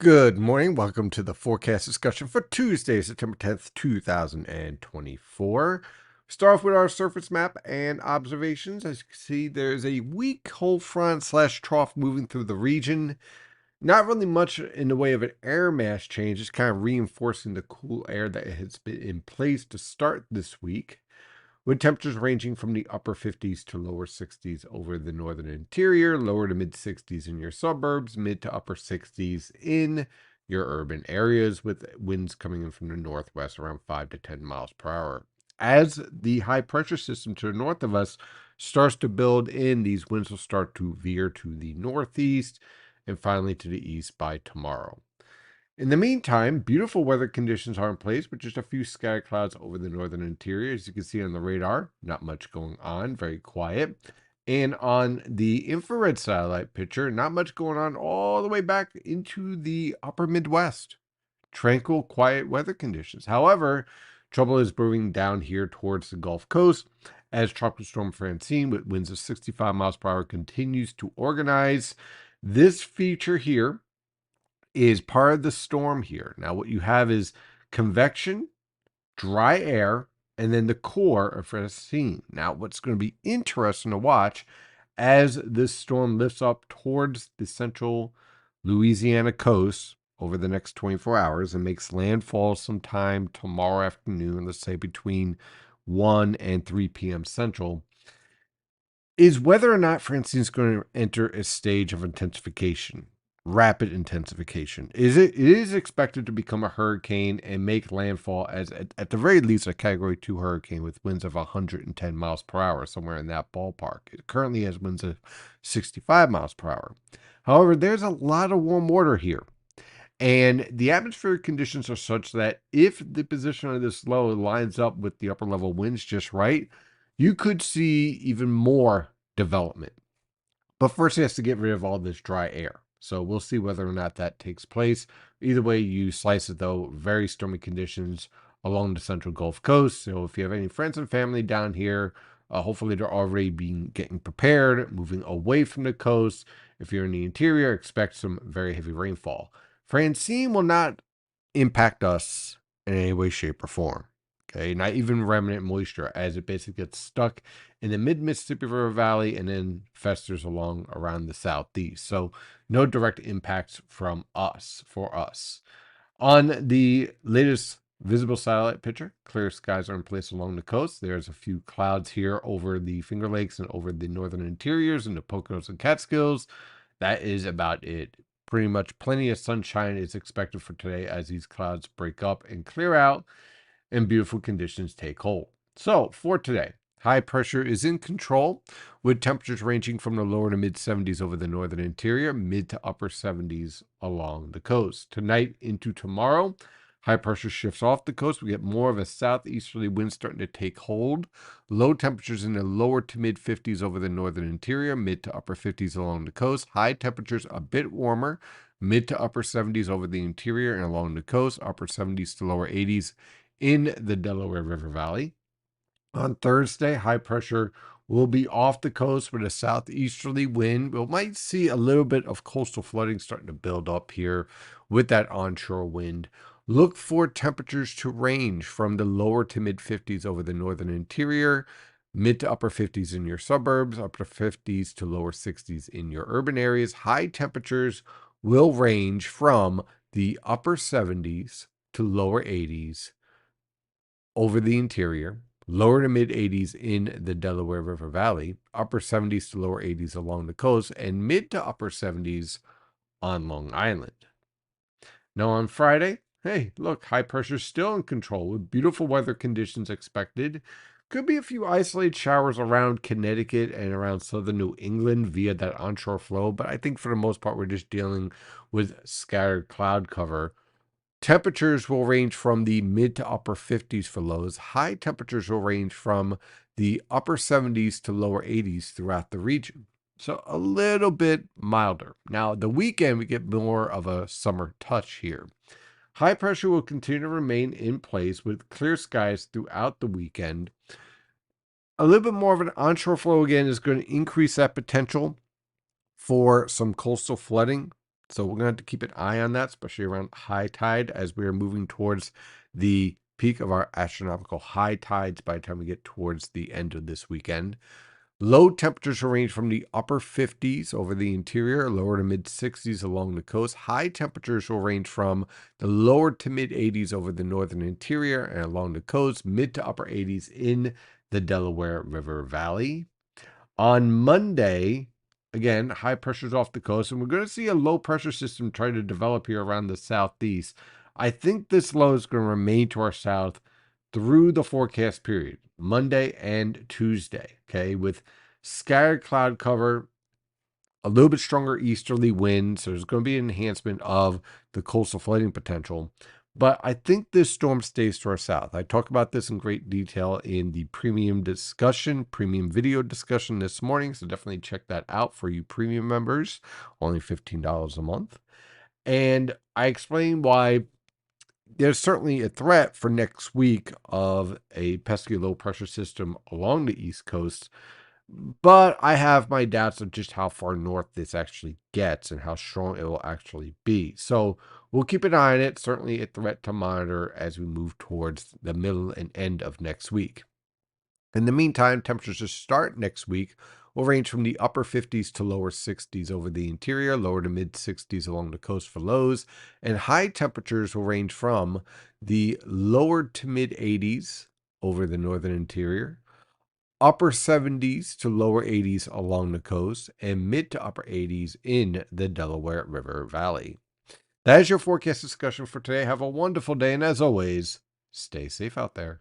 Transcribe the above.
Good morning. Welcome to the forecast discussion for Tuesday, September 10th, 2024. Start off with our surface map and observations. As you can see, there's a weak cold front slash trough moving through the region. Not really much in the way of an air mass change, just kind of reinforcing the cool air that has been in place to start this week, with temperatures ranging from the upper 50s to lower 60s over the northern interior, lower to mid 60s in your suburbs, mid to upper 60s in your urban areas, with winds coming in from the northwest around 5 to 10 miles per hour. As the high pressure system to the north of us starts to build in, these winds will start to veer to the northeast and finally to the east by tomorrow. In the meantime, beautiful weather conditions are in place with just a few scattered clouds over the northern interior. As you can see on the radar, not much going on, very quiet. And on the infrared satellite picture, not much going on all the way back into the upper Midwest. Tranquil, quiet weather conditions. However, trouble is brewing down here towards the Gulf Coast as Tropical Storm Francine, with winds of 65 miles per hour, continues to organize. This feature here is part of the storm here. Now, what you have is convection, dry air, and then the core of Francine. Now, what's going to be interesting to watch as this storm lifts up towards the central Louisiana coast over the next 24 hours and makes landfall sometime tomorrow afternoon, let's say between 1 and 3 p.m. Central, is whether or not Francine is going to enter a stage of intensification, rapid intensification. It is expected to become a hurricane and make landfall as at the very least a Category 2 hurricane with winds of 110 miles per hour, somewhere in that ballpark. It currently has winds of 65 miles per hour. However, there's a lot of warm water here. And the atmospheric conditions are such that if the position of this low lines up with the upper level winds just right, you could see even more development. But first, he has to get rid of all this dry air. So we'll see whether or not that takes place. Either way you slice it, though, very stormy conditions along the central Gulf Coast. So if you have any friends and family down here, hopefully they're already getting prepared, moving away from the coast. If you're in the interior, expect some very heavy rainfall. Francine will not impact us in any way, shape, or form. Okay, not even remnant moisture, as it basically gets stuck in the mid Mississippi River Valley and then festers along around the southeast. So, no direct impacts from us for us. On the latest visible satellite picture, clear skies are in place along the coast. There's a few clouds here over the Finger Lakes and over the northern interiors and the Poconos and Catskills. That is about it. Pretty much plenty of sunshine is expected for today as these clouds break up and clear out and beautiful conditions take hold. So, for today, high pressure is in control with temperatures ranging from the lower to mid 70s over the northern interior, mid to upper 70s along the coast. Tonight into tomorrow, high pressure shifts off the coast. We get more of a southeasterly wind starting to take hold. Low temperatures in the lower to mid 50s over the northern interior, mid to upper 50s along the coast. High temperatures a bit warmer, mid to upper 70s over the interior and along the coast, upper 70s to lower 80s in the Delaware River Valley. On Thursday, high pressure will be off the coast with a southeasterly wind. We might see a little bit of coastal flooding starting to build up here with that onshore wind. Look for temperatures to range from the lower to mid 50s over the northern interior, mid to upper 50s in your suburbs, upper 50s to lower 60s in your urban areas. High temperatures will range from the upper 70s to lower 80s over the interior, lower to mid 80s in the Delaware River Valley, upper 70s to lower 80s along the coast, and mid to upper 70s on Long Island. Now on Friday, hey, look, high pressure still in control with beautiful weather conditions expected. Could be a few isolated showers around Connecticut and around southern New England via that onshore flow, but I think for the most part, we're just dealing with scattered cloud cover. Temperatures will range from the mid to upper 50s for lows. High temperatures will range from the upper 70s to lower 80s throughout the region. So a little bit milder. Now, the weekend, we get more of a summer touch here. High pressure will continue to remain in place with clear skies throughout the weekend. A little bit more of an onshore flow again is going to increase that potential for some coastal flooding So we're going to have to keep an eye on that, especially around high tide as we are moving towards the peak of our astronomical high tides by the time we get towards the end of this weekend. Low temperatures will range from the upper 50s over the interior, lower to mid 60s along the coast. High temperatures will range from the lower to mid 80s over the northern interior and along the coast, mid to upper 80s in the Delaware River Valley. On Monday, again, high pressures off the coast, and we're going to see a low pressure system try to develop here around the southeast. I think this low is going to remain to our south through the forecast period, Monday and Tuesday, okay, with scattered cloud cover, a little bit stronger easterly winds. So there's going to be an enhancement of the coastal flooding potential. But I think this storm stays to our south. I talk about this in great detail in the premium video discussion this morning. So definitely check that out for you premium members, only $15 a month. And I explain why there's certainly a threat for next week of a pesky low pressure system along the East Coast, but I have my doubts of just how far north this actually gets and how strong it will actually be. So we'll keep an eye on it. Certainly a threat to monitor as we move towards the middle and end of next week. In the meantime, temperatures to start next week will range from the upper 50s to lower 60s over the interior, lower to mid 60s along the coast for lows, and high temperatures will range from the lower to mid 80s over the northern interior, upper 70s to lower 80s along the coast, and mid to upper 80s in the Delaware River Valley. That is your forecast discussion for today. Have a wonderful day, and as always, stay safe out there.